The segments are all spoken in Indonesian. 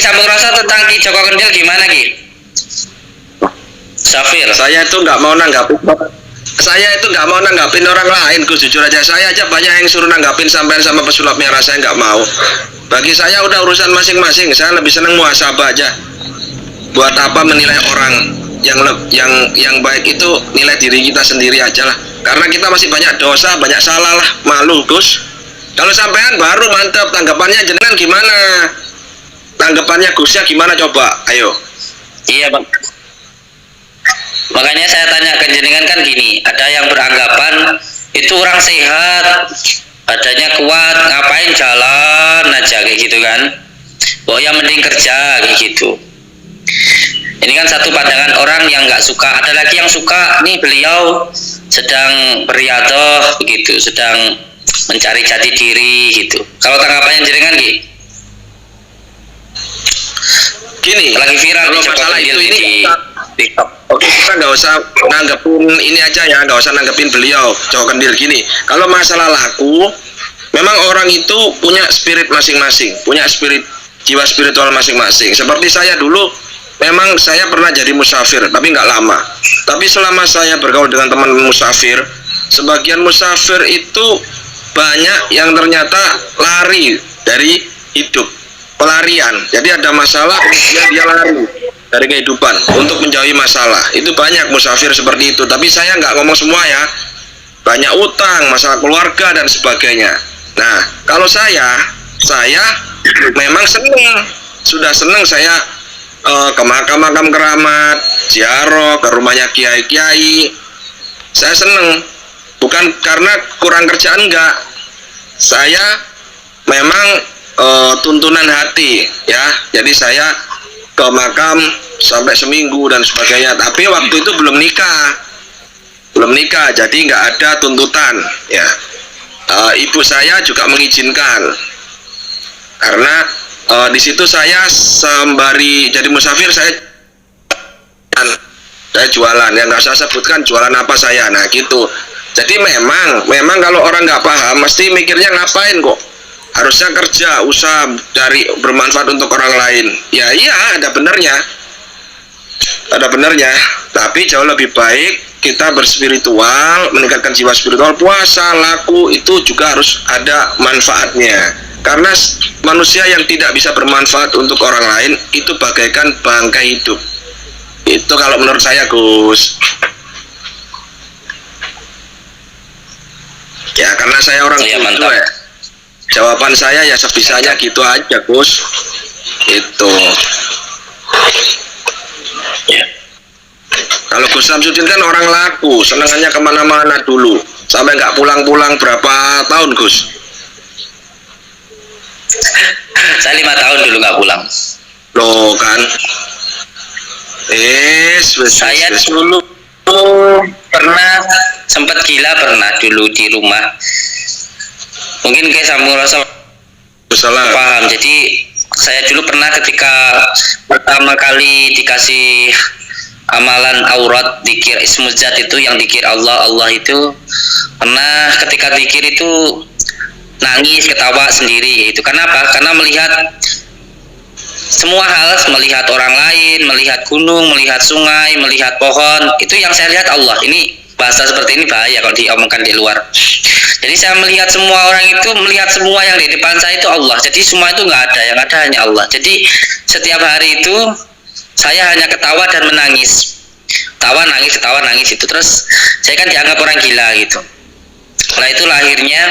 Sampun rasa tentang Ki Joko Kendil gimana Ki? Safir. Saya itu nggak mau nanggapin orang lain, Gus, jujur aja. Saya aja banyak yang suruh nanggapin sampean sama pesulap merah, saya nggak mau. Bagi saya udah urusan masing-masing. Saya lebih seneng muhasabah aja. Buat apa menilai orang? Yang baik itu nilai diri kita sendiri aja lah. Karena kita masih banyak dosa, banyak salah lah, malu, Gus. Kalau sampean baru mantap, tanggapannya jenengan gimana? Tanggapannya Gusnya gimana coba? Ayo. Iya Bang. Makanya saya tanya ke jenengan kan gini, ada yang beranggapan itu orang sehat, badannya kuat, ngapain jalan aja kayak gitu kan? Yang mending kerja kayak gitu. Ini kan satu pandangan orang yang nggak suka. Ada lagi yang suka, nih beliau sedang beriadah begitu, sedang mencari jati diri gitu. Kalau tanggapannya jenengan gini, lagi viral kalau masalah itu ini TikTok. Oke, kita nggak usah nanggepin ini aja ya, nggak usah nanggepin beliau Joko Kendil gini. Kalau masalah laku, memang orang itu punya spirit masing-masing, punya jiwa spiritual masing-masing. Seperti saya dulu, memang saya pernah jadi musafir, tapi nggak lama. Tapi selama saya bergaul dengan teman musafir, sebagian musafir itu banyak yang ternyata lari dari hidup, pelarian. Jadi ada masalah, kemudian dia lari dari kehidupan untuk menjauhi masalah. Itu banyak musafir seperti itu. Tapi saya nggak ngomong semua ya. Banyak utang, masalah keluarga dan sebagainya. Nah, kalau saya memang senang, sudah senang saya ke makam-makam keramat, ziarah ke rumahnya kiai-kiai. Saya senang, bukan karena kurang kerjaan, enggak. Saya memang tuntunan hati ya. Jadi saya ke makam sampai seminggu dan sebagainya. Tapi waktu itu belum nikah, jadi nggak ada tuntutan ya. Ibu saya juga mengizinkan karena di situ saya sembari jadi musafir saya jualan ya, nggak saya sebutkan jualan apa saya. Nah gitu. Jadi memang kalau orang nggak paham mesti mikirnya ngapain kok, harusnya kerja, usaha, dari bermanfaat untuk orang lain. Ya iya, ada benernya, tapi jauh lebih baik kita berspiritual, meningkatkan jiwa spiritual. Puasa, laku itu juga harus ada manfaatnya, karena manusia yang tidak bisa bermanfaat untuk orang lain itu bagaikan bangkai hidup. Itu kalau menurut saya, Gus. Ya karena saya orang tua ya, jawaban saya ya sebisanya gitu aja, Gus. Itu ya. Kalau Gus Samsudin kan orang laku, senangannya kemana-mana dulu, sampai nggak pulang-pulang berapa tahun, Gus? Saya 5 tahun dulu nggak pulang. Loh kan? Saya dulu pernah sempat gila, pernah dulu di rumah. Mungkin kayak Sampun rasa paham. Jadi saya dulu pernah ketika pertama kali dikasih amalan aurat dikir ismuzat itu, yang dikir Allah itu, pernah ketika dikir itu nangis, ketawa sendiri. Itu kenapa? Karena melihat semua hal, melihat orang lain, melihat gunung, melihat sungai, melihat pohon, itu yang saya lihat Allah. Ini bahasa seperti ini bahaya kalau diomongkan di luar. Jadi saya melihat semua orang itu, melihat semua yang di depan saya itu Allah. Jadi semua itu nggak ada, yang ada hanya Allah. Jadi setiap hari itu saya hanya ketawa dan menangis, ketawa nangis itu. Terus saya kan dianggap orang gila gitu. Setelah itu akhirnya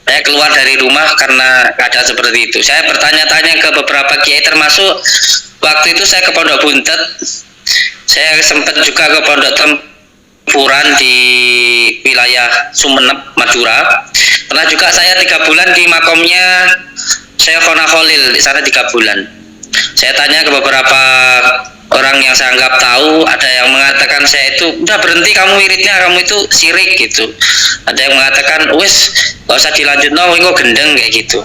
saya keluar dari rumah karena keadaan seperti itu. Saya bertanya-tanya ke beberapa kiai, termasuk waktu itu saya ke Pondok Buntet. Saya sempat juga ke Pondok Tempuran di wilayah Sumeneb, Madura. Pernah juga saya 3 bulan di makomnya Syekhona Khalil, di sana 3 bulan. Saya tanya ke beberapa orang yang saya anggap tahu, ada yang mengatakan saya itu udah berhenti kamu wiridnya, kamu itu syirik gitu. Ada yang mengatakan wis gak usah dilanjut, kok gendeng kayak gitu.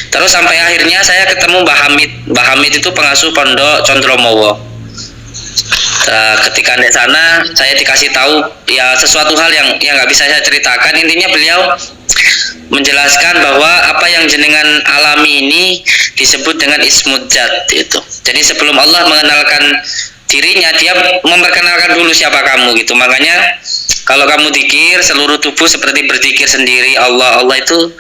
Terus sampai akhirnya saya ketemu Mbah Hamid. Mbah Hamid itu pengasuh Pondok Condromowo. Ketika di sana saya dikasih tahu ya sesuatu hal yang nggak bisa saya ceritakan. Intinya beliau menjelaskan bahwa apa yang jenengan alami ini disebut dengan ismul zat itu. Jadi sebelum Allah mengenalkan dirinya, dia memperkenalkan dulu siapa kamu gitu. Makanya kalau kamu zikir seluruh tubuh seperti berzikir sendiri Allah itu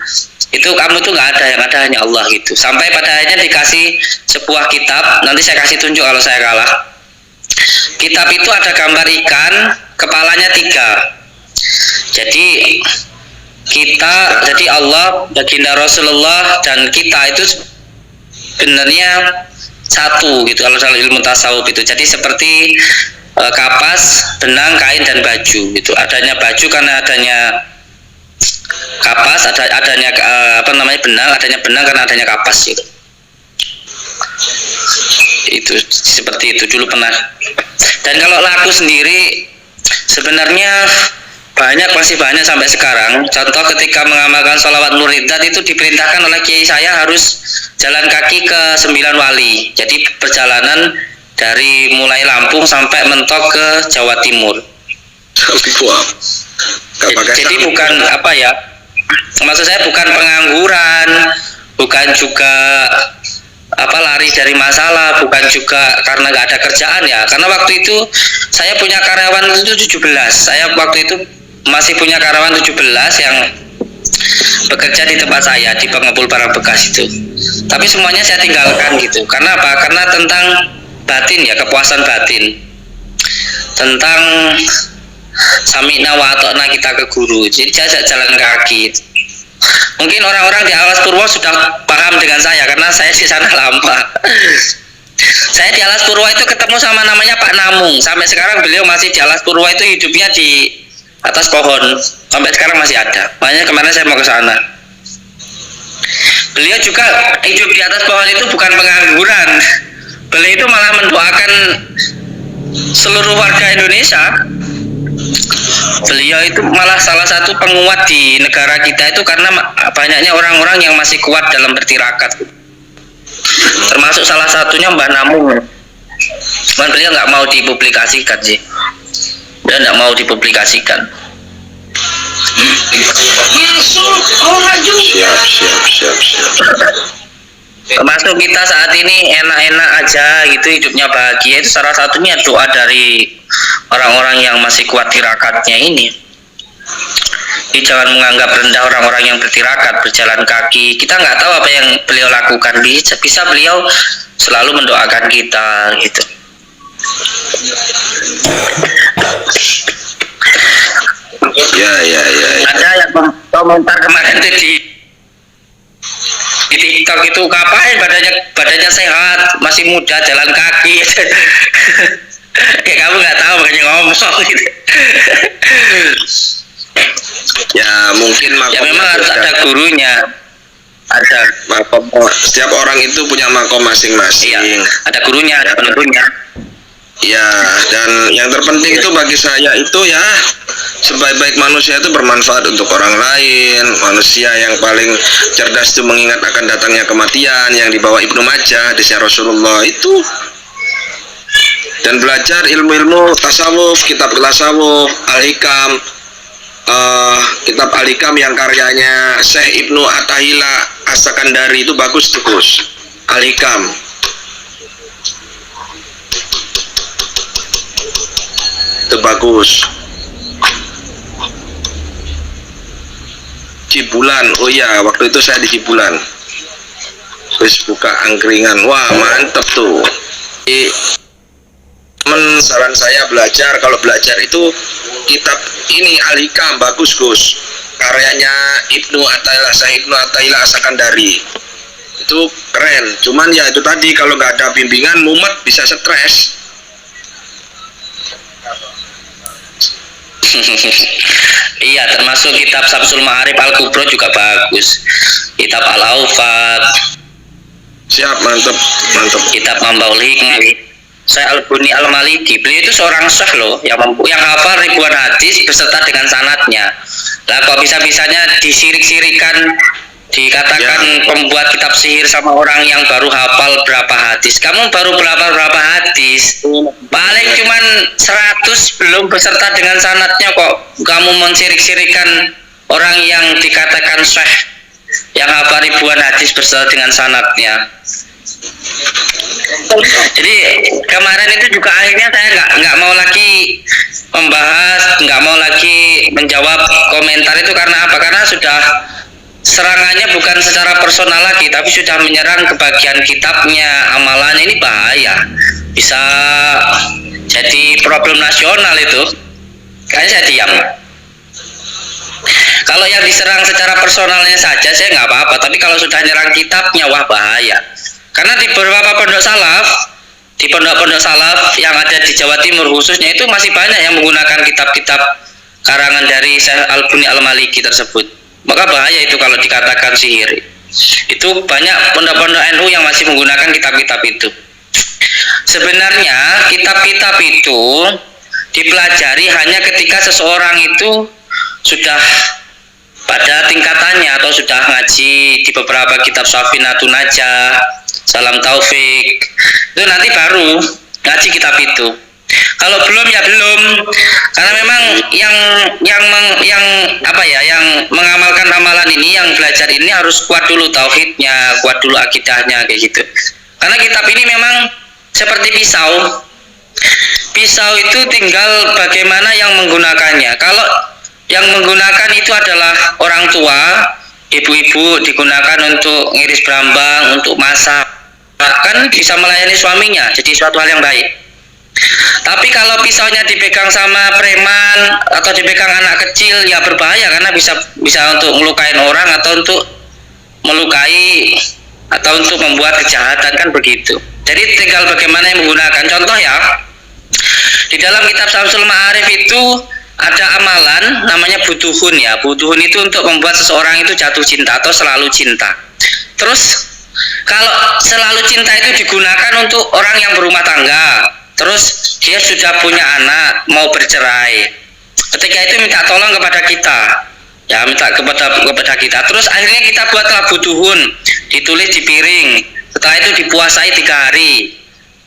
kamu tuh nggak ada, yang ada hanya Allah gitu. Sampai pada akhirnya dikasih sebuah kitab, nanti saya kasih tunjuk kalau saya kalah. Kitab itu ada gambar ikan, kepalanya 3. Jadi Allah, baginda Rasulullah dan kita itu sebenarnya satu gitu kalau dalam ilmu tasawuf itu. Jadi seperti kapas, benang, kain dan baju gitu. Adanya baju karena adanya kapas, adanya benang, adanya benang karena adanya kapas gitu. Itu seperti itu dulu pernah. Dan kalau laku sendiri sebenarnya masih banyak sampai sekarang. Contoh ketika mengamalkan sholawat muridat itu diperintahkan oleh kiai saya harus jalan kaki ke 9 wali. Jadi perjalanan dari mulai Lampung sampai mentok ke Jawa Timur. Jadi bukan apa ya, maksud saya bukan pengangguran, bukan juga lari dari masalah, bukan juga karena nggak ada kerjaan ya. Karena waktu itu saya punya karyawan itu 17. Saya waktu itu masih punya karyawan 17 yang bekerja di tempat saya di pengepul barang bekas itu. Tapi semuanya saya tinggalkan gitu. Karena apa? Karena tentang batin ya, kepuasan batin. Tentang sami'na wa ata'na kita ke guru. Jadi saya jalan kaki. Mungkin orang-orang di Alas Purwo sudah paham dengan saya karena saya di sana lama. Saya di Alas Purwo itu ketemu sama namanya Pak Namung. Sampai sekarang beliau masih di Alas Purwo itu, hidupnya di atas pohon. Sampai sekarang masih ada. Makanya kemarin saya mau ke sana. Beliau juga hidup di atas pohon itu bukan pengangguran. Beliau itu malah mendoakan seluruh warga Indonesia. Beliau itu malah salah satu penguat di negara kita itu karena banyaknya orang-orang yang masih kuat dalam bertirakat. Termasuk salah satunya Mbah Namung. Cuman beliau nggak mau dipublikasikan sih. Beliau nggak mau dipublikasikan. Siap. Termasuk kita saat ini enak-enak aja gitu, hidupnya bahagia, itu salah satunya doa dari orang-orang yang masih kuat tirakatnya ini. Jadi jangan menganggap rendah orang-orang yang bertirakat, berjalan kaki. Kita nggak tahu apa yang beliau lakukan, bisa beliau selalu mendoakan kita gitu. Ya. Ada yang komentar kemarin tuh di TikTok itu, ngapain badannya sehat, masih muda, jalan kaki. Kayak kamu nggak tahu makanya ngomong gitu. Ya mungkin ya memang harus ada gurunya. Ada makom, setiap orang itu punya makom masing-masing. Iya, ada gurunya, ada penuturnya. Ya, dan yang terpenting itu bagi saya itu ya, sebaik-baik manusia itu bermanfaat untuk orang lain. Manusia yang paling cerdas itu mengingat akan datangnya kematian, yang dibawa Ibnu Majah di Rasulullah itu. Dan belajar ilmu-ilmu tasawuf, kitab tasawuf, Al-Hikam, kitab Al-Hikam yang karyanya Syekh Ibnu Attahila As-Sakandari itu bagus terus. Al-Hikam itu bagus. Cibulan, oh iya, waktu itu saya di Cibulan. Terus buka angkringan, wah mantep tuh. Saran saya belajar, kalau belajar itu kitab ini Al-Hikam bagus Gus, karyanya Ibnu Attahila, Syekh Ibnu Attahila As-Sakandari. Itu keren, cuman ya itu tadi, kalau nggak ada bimbingan mumet, bisa stres. Iya, termasuk kitab Syamsul Ma'arif Al-Kubro juga bagus. Kitab Al-Aufat. Siap, mantep. Kitab Mambaul Hikmah. Saya Al-Buni Al-Maliki. Beliau itu seorang syekh loh, yang hafal ribuan hadis beserta dengan sanadnya. Lah kok bisa-bisanya disirik-sirikan Dikatakan pembuat kitab sihir sama orang yang baru hafal berapa hadis. Kamu baru berapa hadis? Paling cuman 100 belum beserta dengan sanadnya kok. Kamu mensirik-sirikan orang yang dikatakan syekh yang hafal ribuan hadis beserta dengan sanadnya. Jadi kemarin itu juga akhirnya saya nggak mau lagi membahas, nggak mau lagi menjawab komentar itu karena apa? Karena sudah serangannya bukan secara personal lagi, tapi sudah menyerang ke bagian kitabnya, amalannya. Ini bahaya, bisa jadi problem nasional itu. Kayaknya saya diam. Kalau yang diserang secara personalnya saja saya nggak apa-apa, tapi kalau sudah nyerang kitabnya, wah bahaya. Karena di beberapa pondok salaf, di pondok-pondok salaf yang ada di Jawa Timur khususnya itu masih banyak yang menggunakan kitab-kitab karangan dari Syekh Al-Buni Al-Maliki tersebut. Maka bahaya itu kalau dikatakan sihir. Itu banyak pondok-pondok NU yang masih menggunakan kitab-kitab itu. Sebenarnya kitab-kitab itu dipelajari hanya ketika seseorang itu sudah pada tingkatannya atau sudah ngaji di beberapa kitab Safinatun Najah, Salam Taufik, itu nanti baru ngaji kitab itu. Kalau belum ya belum, karena memang yang mengamalkan amalan ini, yang belajar ini harus kuat dulu tauhidnya, kuat dulu akidahnya kayak gitu. Karena kitab ini memang seperti pisau. Pisau itu tinggal bagaimana yang menggunakannya. Kalau yang menggunakan itu adalah orang tua, ibu-ibu, digunakan untuk ngiris brambang, untuk masak, kan bisa melayani suaminya, jadi suatu hal yang baik. Tapi kalau pisaunya dipegang sama preman atau dipegang anak kecil, ya berbahaya karena bisa untuk melukai orang atau untuk melukai atau untuk membuat kejahatan, kan begitu. Jadi tinggal bagaimana yang menggunakan. Contoh ya, di dalam kitab Syamsul Ma'arif itu ada amalan namanya butuhun ya. Butuhun itu untuk membuat seseorang itu jatuh cinta atau selalu cinta. Terus kalau selalu cinta itu digunakan untuk orang yang berumah tangga, terus dia sudah punya anak, mau bercerai. Ketika itu minta tolong kepada kita, ya minta kepada kita. Terus akhirnya kita buatlah butuhun, ditulis di piring. Setelah itu dipuasai 3 hari.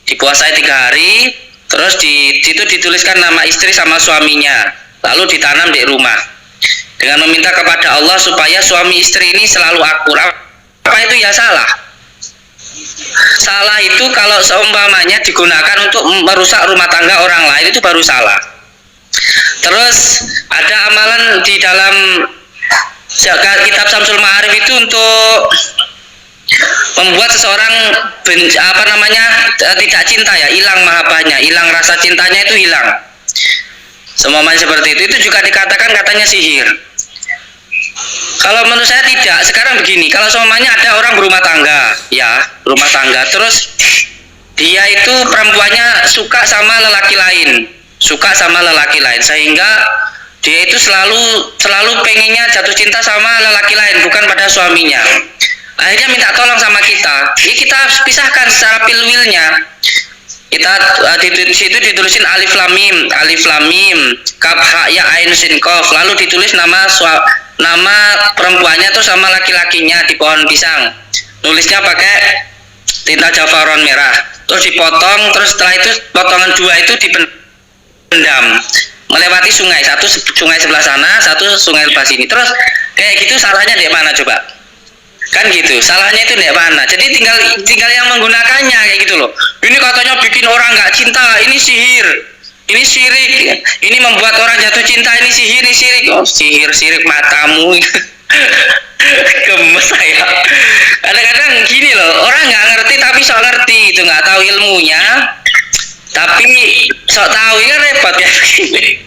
Dipuasai 3 hari, terus di situ dituliskan nama istri sama suaminya, lalu ditanam di rumah. Dengan meminta kepada Allah supaya suami istri ini selalu akur. Apa itu ya salah? Salah itu kalau seumpamanya digunakan untuk merusak rumah tangga orang lain, itu baru salah. Terus ada amalan di dalam kitab Syamsul Ma'arif itu untuk membuat seseorang tidak cinta ya, hilang mahabbahnya, hilang rasa cintanya, itu hilang. Semuanya seperti itu juga dikatakan katanya sihir. Kalau menurut saya tidak. Sekarang begini, kalau semuanya ada orang berumah tangga, ya rumah tangga, terus dia itu perempuannya suka sama lelaki lain, sehingga dia itu selalu pengennya jatuh cinta sama lelaki lain, bukan pada suaminya. Akhirnya minta tolong sama kita. Ini kita pisahkan secara pilwilnya. Kita di situ ditulisin alif lam mim, kaf ha ya ain sin qaf, lalu ditulis nama perempuannya tuh sama laki-lakinya di pohon pisang. Nulisnya pakai tinta jafaron merah. Terus dipotong, terus setelah itu potongan 2 itu dipendam melewati sungai, satu sungai sebelah sana, satu sungai sebelah sini. Terus kayak gitu, salahnya di mana coba? Kan gitu, salahnya itu di mana? Jadi tinggal yang menggunakannya kayak gitu loh. Ini katanya bikin orang nggak cinta, ini sihir, ini syirik, ini membuat orang jatuh cinta, ini sihir, ini syirik. Oh, sihir matamu. Gemes saya. Kadang-kadang gini loh, orang nggak ngerti tapi sok ngerti, itu nggak tahu ilmunya, tapi sok tahu, ya repot ya begini.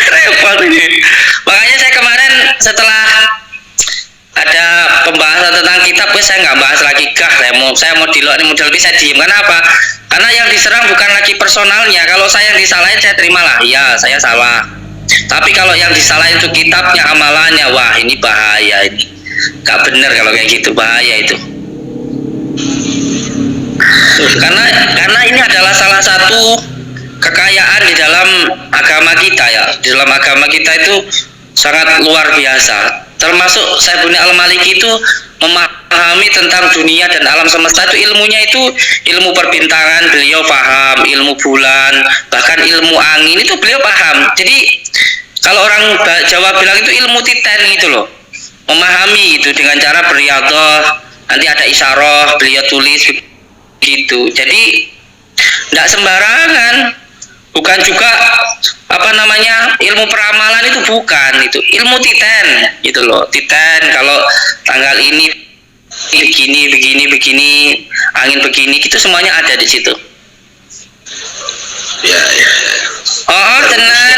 Repot ini. Makanya saya kemarin setelah ada pembahasan tentang kitab, saya nggak bahas lagi saya mau dilok ini model bisa diem. Kenapa? Karena yang diserang bukan lagi personalnya. Kalau saya yang disalahin, saya terimalah, iya saya salah. Tapi kalau yang disalahin itu kitabnya, amalannya, wah ini bahaya, ini nggak benar kalau kayak gitu, bahaya itu. Karena ini adalah salah satu kekayaan di dalam agama kita ya. Di dalam agama kita itu sangat luar biasa. termasuk Saibuni Al-Maliki itu memahami tentang dunia dan alam semesta. Itu ilmunya itu ilmu perbintangan beliau paham, ilmu bulan, bahkan ilmu angin itu beliau paham. Jadi kalau orang Jawa bilang itu ilmu titen gitu loh, memahami itu dengan cara beriadah, nanti ada isyarah beliau tulis gitu. Jadi tidak sembarangan, bukan juga apa namanya ilmu peramalan, itu bukan, itu ilmu titen gitu loh. Titen kalau tanggal ini begini angin begini, itu semuanya ada di situ. Ya. Oh tenan